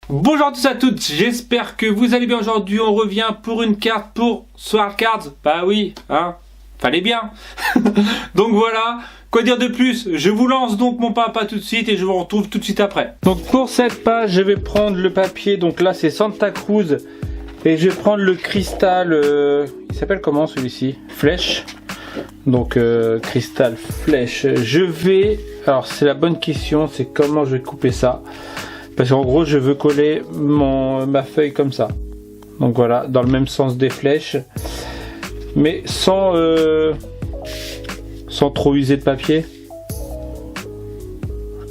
Bonjour à tous et à toutes, j'espère que vous allez bien. Aujourd'hui on revient pour une carte pour Sword Cards. Bah oui, hein, fallait bien. Donc voilà, quoi dire de plus, je vous lance donc mon papa tout de suite et je vous retrouve tout de suite après. Donc pour cette page je vais prendre le papier, donc là c'est Santa Cruz. Et je vais prendre le cristal, il s'appelle comment celui-ci? Flèche. Donc cristal flèche. Alors c'est la bonne question, c'est comment je vais couper ça. Parce qu'en gros je veux coller ma feuille comme ça. Donc voilà, dans le même sens des flèches. Mais sans trop user de papier.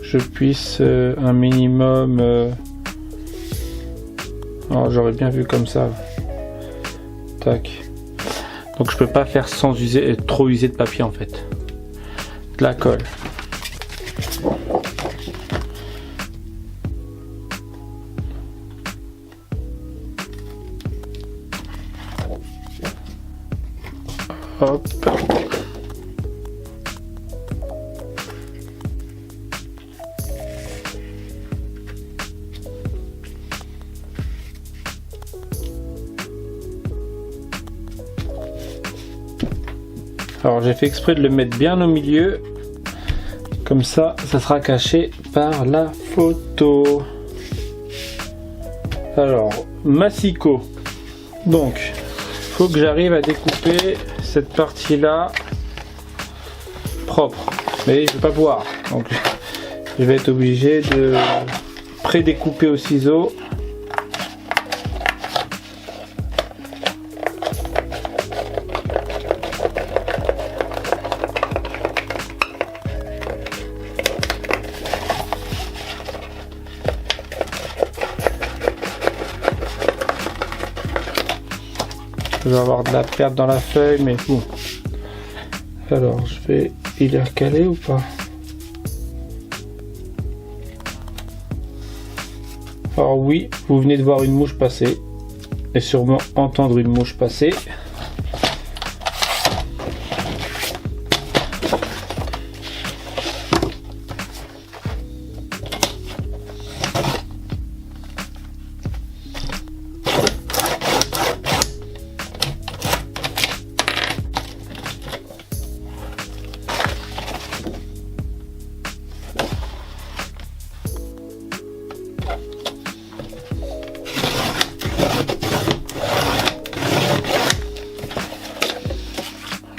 Je puisse un minimum... Alors j'aurais bien vu comme ça. Tac. Donc je peux pas faire sans trop user de papier en fait. De la colle. Hop. Alors j'ai fait exprès de le mettre bien au milieu. Comme ça, ça sera caché par la photo. Alors, massicot. Donc, faut que j'arrive à découper cette partie-là propre. Mais je vais pas pouvoir. Donc, je vais être obligé de pré-découper au ciseau. Je vais avoir de la perte dans la feuille, mais bon. Alors, il est recalé ou pas? Alors oui, vous venez de voir une mouche passer. Et sûrement entendre une mouche passer.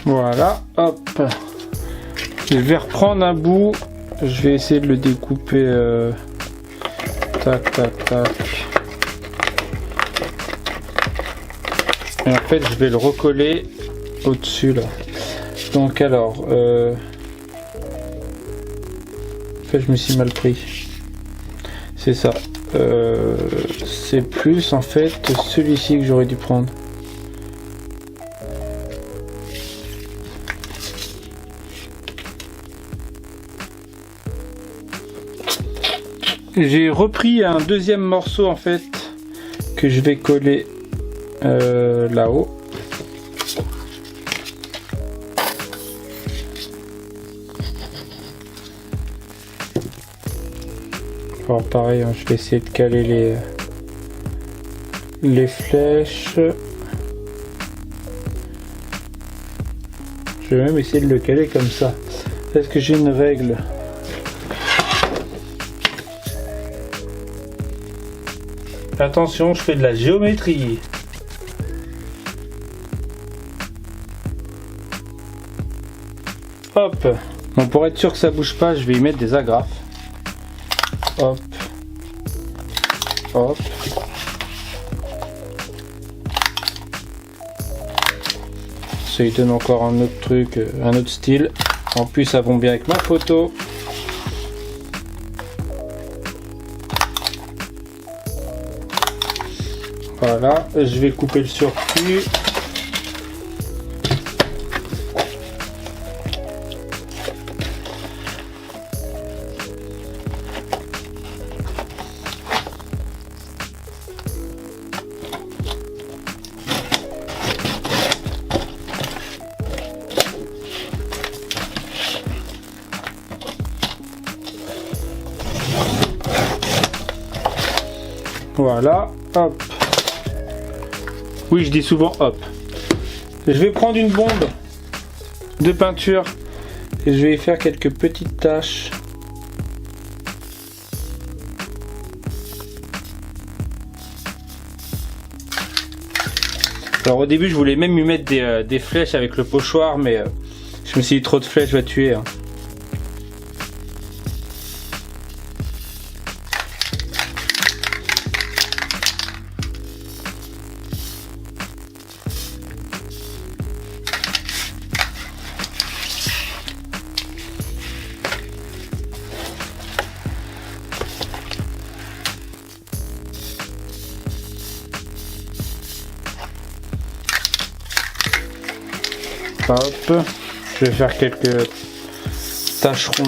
Voilà, hop. Je vais reprendre un bout. Je vais essayer de le découper. Tac, tac, tac. Et en fait, je vais le recoller au-dessus là. Donc alors, en fait, je me suis mal pris. C'est ça. C'est plus en fait celui-ci que j'aurais dû prendre. J'ai repris un deuxième morceau en fait que je vais coller là-haut. Alors pareil, hein, je vais essayer de caler les flèches. Je vais même essayer de le caler comme ça. Est-ce que j'ai une règle? Attention, je fais de la géométrie. Hop. Bon, pour être sûr que ça bouge pas, je vais y mettre des agrafes. Hop. Hop. Ça lui donne encore un autre truc, un autre style. En plus, ça va bien avec ma photo. Voilà, je vais couper le surplus. Voilà, hop. Oui, je dis souvent hop. Je vais prendre une bombe de peinture et je vais y faire quelques petites taches. Alors au début je voulais même lui mettre des flèches avec le pochoir, mais je me suis dit trop de flèches va tuer. Hein. Hop, je vais faire quelques tâcherons.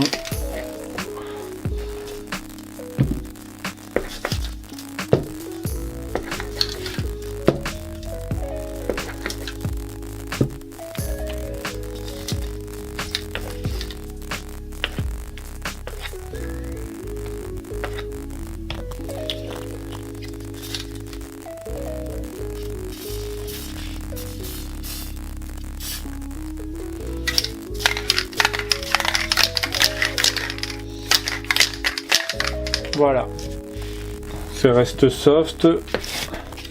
Voilà, ça reste soft.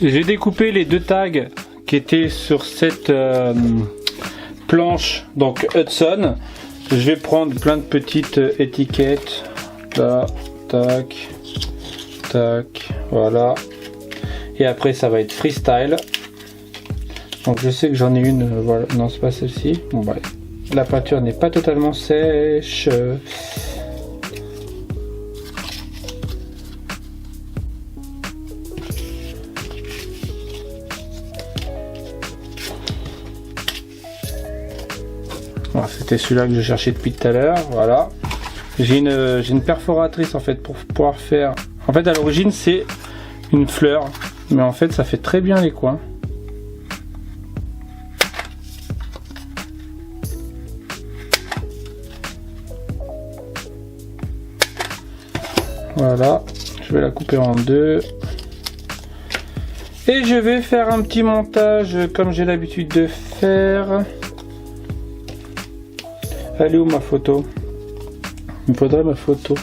J'ai découpé les deux tags qui étaient sur cette planche, donc Hudson. Je vais prendre plein de petites étiquettes. Là, tac, tac, voilà. Et après ça va être freestyle. Donc je sais que j'en ai une, voilà. Non, c'est pas celle-ci. Bon bah, la peinture n'est pas totalement sèche. C'était celui-là que je cherchais depuis tout à l'heure. Voilà. J'ai une perforatrice en fait pour pouvoir faire. En fait, à l'origine, c'est une fleur, mais en fait, ça fait très bien les coins. Voilà. Je vais la couper en deux. Et je vais faire un petit montage comme j'ai l'habitude de faire. Elle est où ma photo? Il me faudrait ma photo.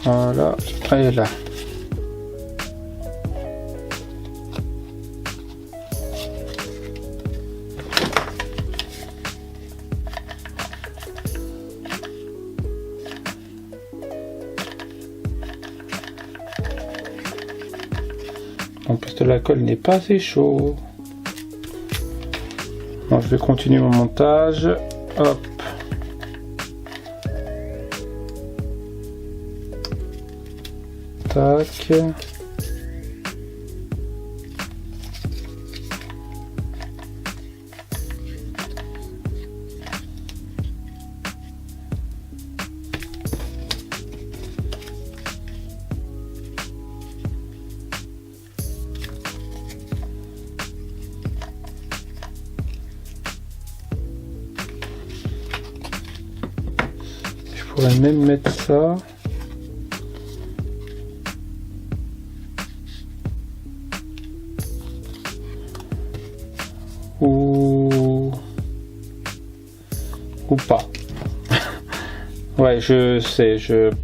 Voilà, elle est là. En plus de la colle n'est pas assez chaud. Bon, je vais continuer mon montage. Hop. Tac. Je pourrais même mettre ça. Ou pas. Ouais, je sais,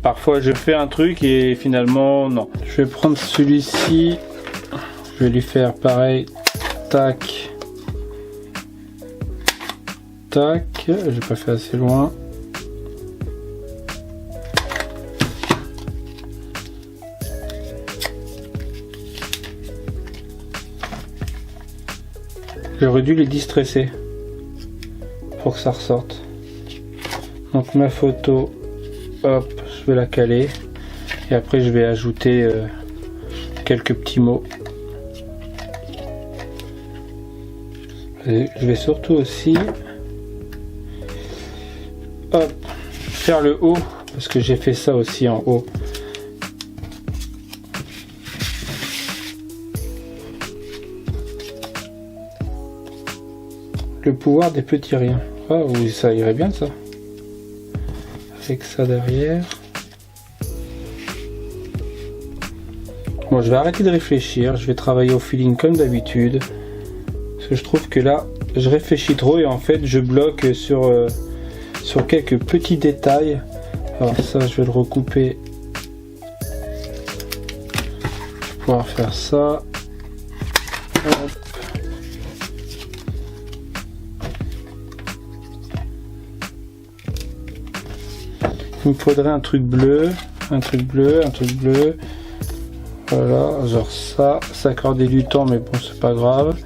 parfois je fais un truc et finalement non. Je vais prendre celui-ci, je vais lui faire pareil, tac, tac, j'ai pas fait assez loin. J'aurais dû les distresser pour que ça ressorte. Donc ma photo, hop, je vais la caler et après je vais ajouter quelques petits mots. Et je vais surtout aussi hop, faire le haut parce que j'ai fait ça aussi en haut. Le pouvoir des petits riens. Ah oui, ça irait bien ça. Avec ça derrière. Bon, je vais arrêter de réfléchir, je vais travailler au feeling comme d'habitude. Parce que je trouve que là, je réfléchis trop et en fait, je bloque sur quelques petits détails. Alors ça, je vais le recouper. Je vais pouvoir faire ça. Hop. Il me faudrait un truc bleu, un truc bleu, un truc bleu. Voilà, genre ça accorder du temps, mais bon, c'est pas grave.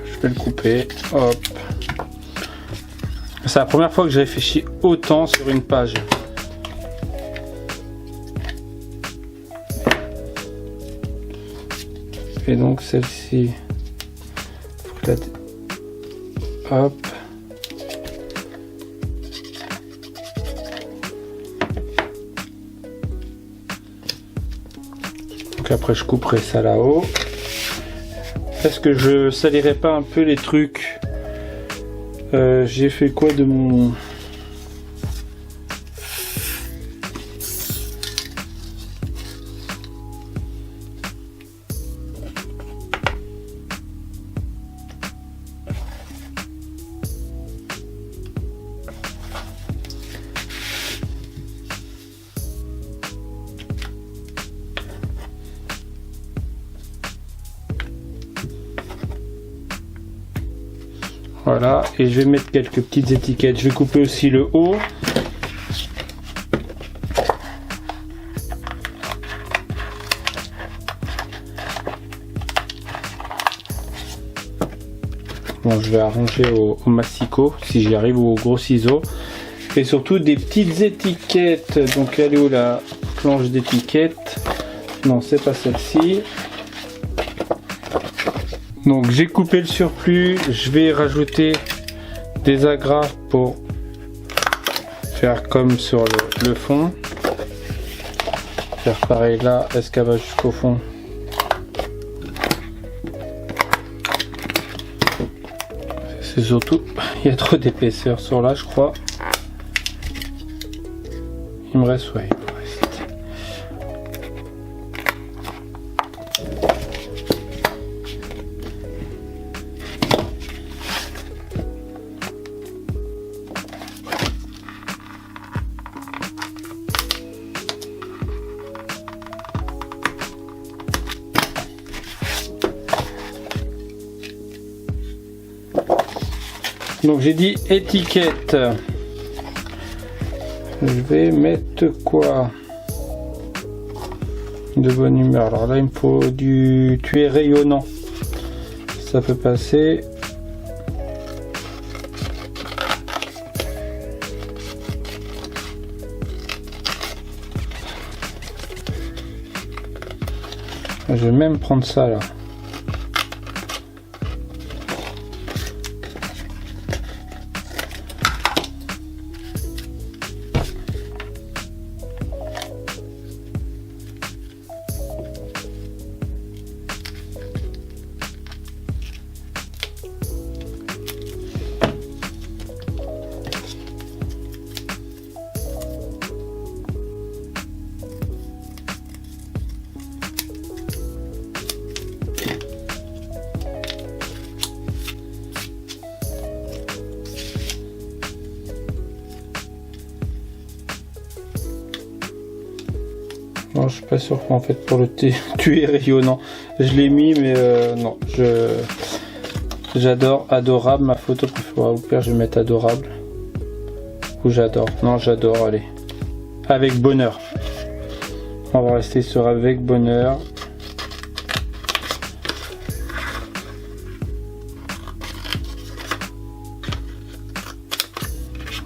Je vais le couper, hop. C'est la première fois que je réfléchis autant sur une page. Et donc celle-ci, hop. Donc après je couperai ça là-haut. Est-ce que je salirai pas un peu les trucs? J'ai fait quoi de mon... Voilà, et je vais mettre quelques petites étiquettes. Je vais couper aussi le haut. Bon, je vais arranger au massicot, si j'y arrive, ou au gros ciseau. Et surtout des petites étiquettes. Donc, elle est où la planche d'étiquettes? Non, c'est pas celle-ci. Donc j'ai coupé le surplus, je vais rajouter des agrafes pour faire comme sur le fond. Faire pareil là, est-ce qu'elle va jusqu'au fond? C'est surtout, il y a trop d'épaisseur sur là je crois. Il me reste, ouais. Donc j'ai dit étiquette. Je vais mettre quoi de bonne humeur. Alors là il me faut du tuer rayonnant. Ça peut passer. Je vais même prendre ça là. Non, je suis pas sûr qu'en fait pour le tuer rayonnant, je l'ai mis mais non, j'adore adorable ma photo préférée. Au pire je vais mettre adorable ou j'adore. Non, j'adore, allez, avec bonheur. On va rester sur avec bonheur.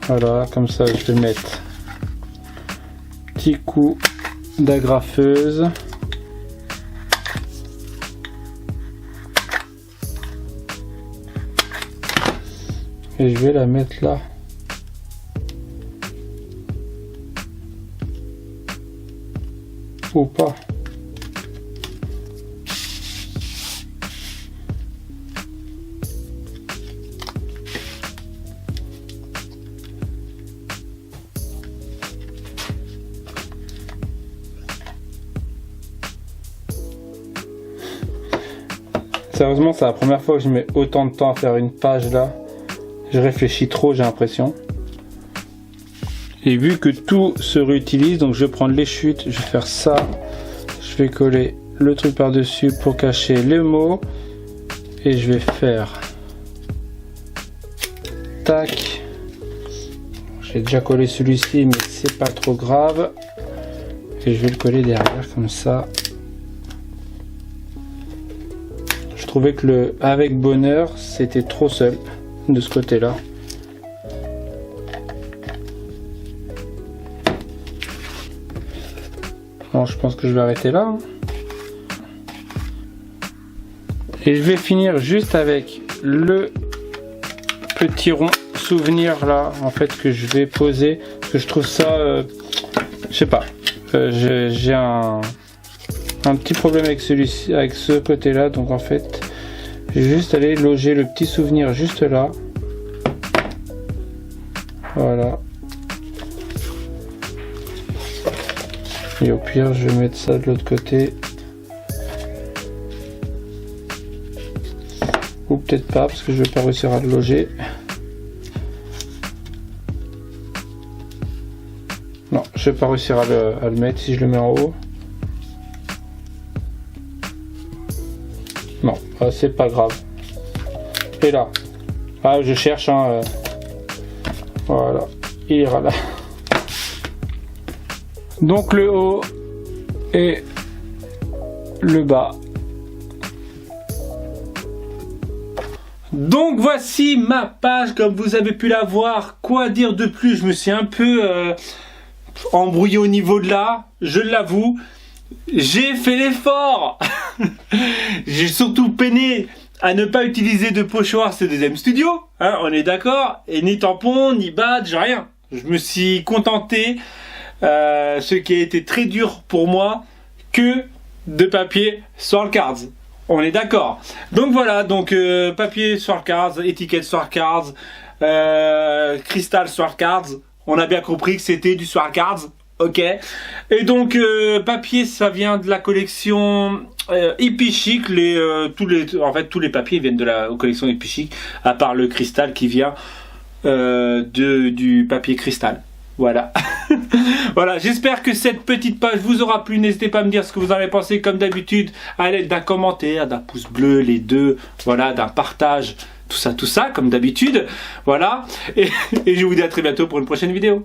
Voilà, comme ça je vais mettre petit coup d'agrafeuse. Et je vais la mettre là. Ou pas. Sérieusement, c'est la première fois que je mets autant de temps à faire une page là. Je réfléchis trop, j'ai l'impression. Et vu que tout se réutilise, donc je vais prendre les chutes, je vais faire ça. Je vais coller le truc par-dessus pour cacher les mots. Et je vais faire... Tac. J'ai déjà collé celui-ci, mais c'est pas trop grave. Et je vais le coller derrière comme ça. Je trouvais que le avec bonheur, c'était trop seul de ce côté-là. Bon, je pense que je vais arrêter là. Et je vais finir juste avec le petit rond souvenir là, en fait, que je vais poser. Parce que je trouve ça, je sais pas, j'ai un petit problème avec celui-ci, avec ce côté-là. Donc en fait, je vais juste aller loger le petit souvenir juste là. Voilà. Et au pire, je vais mettre ça de l'autre côté. Ou peut-être pas, parce que je vais pas réussir à le loger. Non, je vais pas réussir à le mettre si je le mets en haut. Non, c'est pas grave. Et là, je cherche, hein, voilà, il ira là. Donc le haut et le bas. Donc voici ma page, comme vous avez pu la voir. Quoi dire de plus? Je me suis un peu embrouillé au niveau de là, je l'avoue. J'ai fait l'effort. J'ai surtout peiné à ne pas utiliser de pochoir C2M Studio, hein, on est d'accord, et ni tampon, ni badge, rien. Je me suis contenté, ce qui a été très dur pour moi, que de papier Swirlcards. On est d'accord. Donc voilà, donc papier Swirlcards, étiquette Swirlcards, cristal Swirlcards. On a bien compris que c'était du Swirlcards. Ok. Et donc papier, ça vient de la collection Hippie Chic. Tous les papiers viennent de la collection Hippie Chic, à part le cristal qui vient du papier cristal. Voilà. Voilà, j'espère que cette petite page vous aura plu. N'hésitez pas à me dire ce que vous en avez pensé, comme d'habitude, à l'aide d'un commentaire, d'un pouce bleu, les deux, voilà, d'un partage, tout ça, comme d'habitude. Voilà. Et je vous dis à très bientôt pour une prochaine vidéo.